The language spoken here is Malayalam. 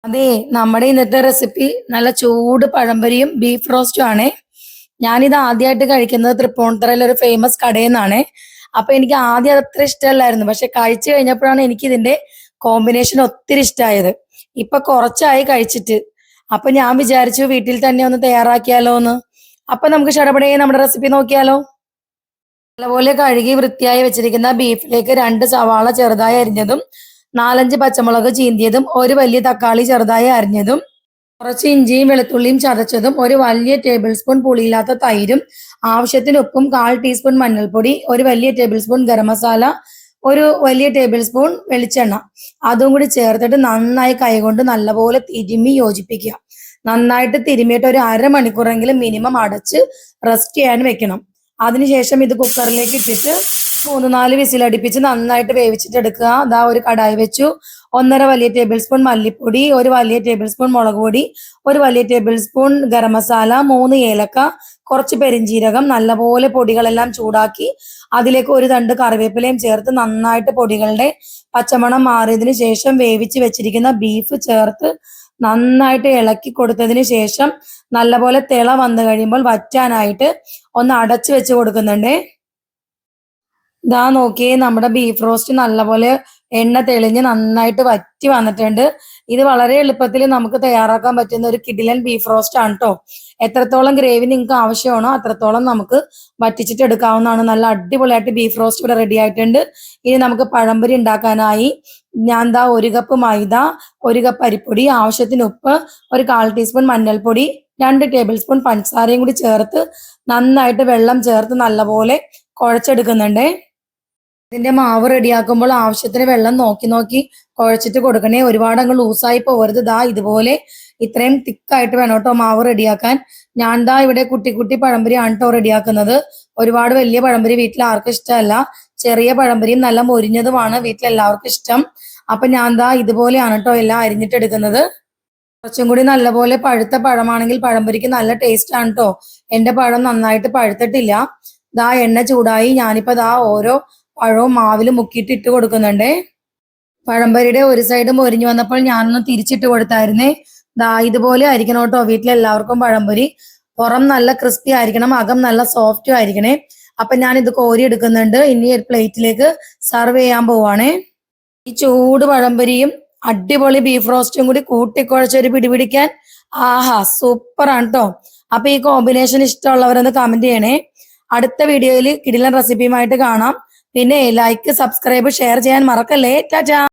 അതെ, നമ്മുടെ ഇന്നത്തെ റെസിപ്പി നല്ല ചൂട് പഴംപൊരിയും ബീഫ് റോസ്റ്റും ആണേ. ഞാനിത് ആദ്യമായിട്ട് കഴിക്കുന്നത് തൃപ്പൂണിത്തുറയിലെ ഒരു ഫേമസ് കടയിൽ നിന്നാണ്. അപ്പൊ എനിക്ക് ആദ്യം അത്ര ഇഷ്ടമല്ലായിരുന്നു, പക്ഷെ കഴിച്ചു കഴിഞ്ഞപ്പോഴാണ് എനിക്ക് ഇതിന്റെ കോമ്പിനേഷൻ ഒത്തിരി ഇഷ്ടമായത്. ഇപ്പൊ കുറച്ചായി കഴിച്ചിട്ട്. അപ്പൊ ഞാൻ വിചാരിച്ചു വീട്ടിൽ തന്നെ ഒന്ന് തയ്യാറാക്കിയാലോ എന്ന്. അപ്പൊ നമുക്ക് ചടപടയെ നമ്മുടെ റെസിപ്പി നോക്കിയാലോ. നല്ലപോലെ കഴുകി വൃത്തിയായി വെച്ചിരിക്കുന്ന ബീഫിലേക്ക് 2 സവാള ചെറുതായി അരിഞ്ഞതും 4-5 പച്ചമുളക് ചീന്തിയതും ഒരു വലിയ തക്കാളി ചെറുതായി അരിഞ്ഞതും കുറച്ച് ഇഞ്ചിയും വെളുത്തുള്ളിയും ചതച്ചതും ഒരു വലിയ ടേബിൾ സ്പൂൺ പുളിയില്ലാത്ത തൈരും ആവശ്യത്തിന് ഉപ്പും 1/4 ടീസ്പൂൺ മഞ്ഞൾപ്പൊടി ഒരു വലിയ ടേബിൾ സ്പൂൺ ഗരം മസാല ഒരു വലിയ ടേബിൾ സ്പൂൺ വെളിച്ചെണ്ണ അതും കൂടി ചേർത്തിട്ട് നന്നായി കൈകൊണ്ട് നല്ലപോലെ തിരുമ്മി യോജിപ്പിക്കുക. നന്നായിട്ട് തിരുമ്മിയിട്ട് ഒരു അരമണിക്കൂറെങ്കിലും മിനിമം അടച്ച് റെസ്റ്റ് ചെയ്യാൻ വെക്കണം. അതിനുശേഷം ഇത് കുക്കറിലേക്ക് ഇട്ടിട്ട് 3-4 വിസിലടിപ്പിച്ച് നന്നായിട്ട് വേവിച്ചിട്ടെടുക്കുക. അതാ ഒരു കടായി വെച്ചു. 1.5 വലിയ ടേബിൾ സ്പൂൺ മല്ലിപ്പൊടി, ഒരു വലിയ ടേബിൾ സ്പൂൺ മുളക് പൊടി, ഒരു വലിയ ടേബിൾ സ്പൂൺ ഗരം മസാല, 3 ഏലക്ക, കുറച്ച് പെരിഞ്ജീരകം, നല്ലപോലെ പൊടികളെല്ലാം ചൂടാക്കി അതിലേക്ക് ഒരു തണ്ട് കറിവേപ്പിലയും ചേർത്ത് നന്നായിട്ട് പൊടികളുടെ പച്ചമണം മാറിയതിനു ശേഷം വേവിച്ച് വെച്ചിരിക്കുന്ന ബീഫ് ചേർത്ത് നന്നായിട്ട് ഇളക്കി കൊടുത്തതിന് ശേഷം നല്ലപോലെ തിള വന്നു കഴിയുമ്പോൾ വറ്റാനായിട്ട് ഒന്ന് അടച്ചു വെച്ച് കൊടുക്കുന്നുണ്ട്. ഇതാ നോക്കിയേ, നമ്മുടെ ബീഫ് റോസ്റ്റ് നല്ലപോലെ എണ്ണ തെളിഞ്ഞ് നന്നായിട്ട് വറ്റി വന്നിട്ടുണ്ട്. ഇത് വളരെ എളുപ്പത്തിൽ നമുക്ക് തയ്യാറാക്കാൻ പറ്റുന്ന ഒരു കിടിലൻ ബീഫ് റോസ്റ്റ് ആണ് കേട്ടോ. എത്രത്തോളം ഗ്രേവി നിങ്ങൾക്ക് ആവശ്യമാണോ അത്രത്തോളം നമുക്ക് വറ്റിച്ചിട്ട് എടുക്കാവുന്നതാണ്. നല്ല അടിപൊളിയായിട്ട് ബീഫ് റോസ്റ്റ് ഇവിടെ റെഡി ആയിട്ടുണ്ട്. ഇനി നമുക്ക് പഴംപൊരി ഉണ്ടാക്കാനായി ഞാൻ ദാ 1 കപ്പ് മൈദ, 1 കപ്പ് അരിപ്പൊടി, ആവശ്യത്തിന് ഉപ്പ്, ഒരു 1/4 ടീസ്പൂൺ മഞ്ഞൾപ്പൊടി, 2 ടേബിൾ സ്പൂൺ പഞ്ചസാരയും കൂടി ചേർത്ത് നന്നായിട്ട് വെള്ളം ചേർത്ത് നല്ലപോലെ കുഴച്ചെടുക്കുന്നുണ്ട്. ഇതിന്റെ മാവ് റെഡിയാക്കുമ്പോൾ ആവശ്യത്തിന് വെള്ളം നോക്കി നോക്കി കുഴച്ചിട്ട് കൊടുക്കണേ. ഒരുപാട് അങ്ങ് ലൂസായി പോകരുത്. ദാ ഇതുപോലെ ഇത്രയും തിക്കായിട്ട് വേണം കേട്ടോ മാവ് റെഡിയാക്കാൻ. ഞാൻ ദാ ഇവിടെ കുട്ടി കുട്ടി പഴംപൊരി ആണ് കേട്ടോ റെഡിയാക്കുന്നത്. ഒരുപാട് വലിയ പഴംപൊരി വീട്ടിൽ ആർക്കും ഇഷ്ടമല്ല. ചെറിയ പഴംപൊരിയും നല്ല മൊരിഞ്ഞതുമാണ് വീട്ടിലെല്ലാവർക്കും ഇഷ്ടം. അപ്പൊ ഞാൻ ദാ ഇതുപോലെയാണ് കേട്ടോ എല്ലാം അരിഞ്ഞിട്ടെടുക്കുന്നത്. കുറച്ചും കൂടി നല്ലപോലെ പഴുത്ത പഴമാണെങ്കിൽ പഴംപൊരിക്ക് നല്ല ടേസ്റ്റ് ആണ് കേട്ടോ. എന്റെ പഴം നന്നായിട്ട് പഴുത്തിട്ടില്ല. ദാ എണ്ണ ചൂടായി. ഞാനിപ്പോ ദാ ഓരോ പഴവും മാവിൽ മുക്കിയിട്ട് ഇട്ട് കൊടുക്കുന്നുണ്ട്. പഴംപൊരിയുടെ ഒരു സൈഡ് മൊരിഞ്ഞു വന്നപ്പോൾ ഞാനൊന്ന് തിരിച്ചിട്ട് കൊടുത്തായിരുന്നേ. ദാ ഇതുപോലെ ആയിരിക്കണം കേട്ടോ വീട്ടിലെല്ലാവർക്കും പഴംപൊരി. പുറം നല്ല ക്രിസ്പി ആയിരിക്കണം, അകം നല്ല സോഫ്റ്റും ആയിരിക്കണേ. അപ്പൊ ഞാൻ ഇത് കോരി എടുക്കുന്നുണ്ട്. ഇനി ഒരു പ്ലേറ്റിലേക്ക് സെർവ് ചെയ്യാൻ പോവാണേ. ഈ ചൂട് പഴംപൊരിയും അടിപൊളി ബീഫ് റോസ്റ്റും കൂടി കൂട്ടിക്കുഴച്ചൊരു പിടിപിടിക്കാൻ ആഹാ സൂപ്പർ ആണ് കേട്ടോ. അപ്പൊ ഈ കോമ്പിനേഷൻ ഇഷ്ടമുള്ളവരൊന്ന് കമന്റ് ചെയ്യണേ. അടുത്ത വീഡിയോയിൽ കിടിലൻ റെസിപ്പിയുമായിട്ട് കാണാം. പിന്നെ ലൈക്ക്, സബ്സ്ക്രൈബ്, ഷെയർ ചെയ്യാൻ മറക്കല്ലേ. ടാറ്റാ.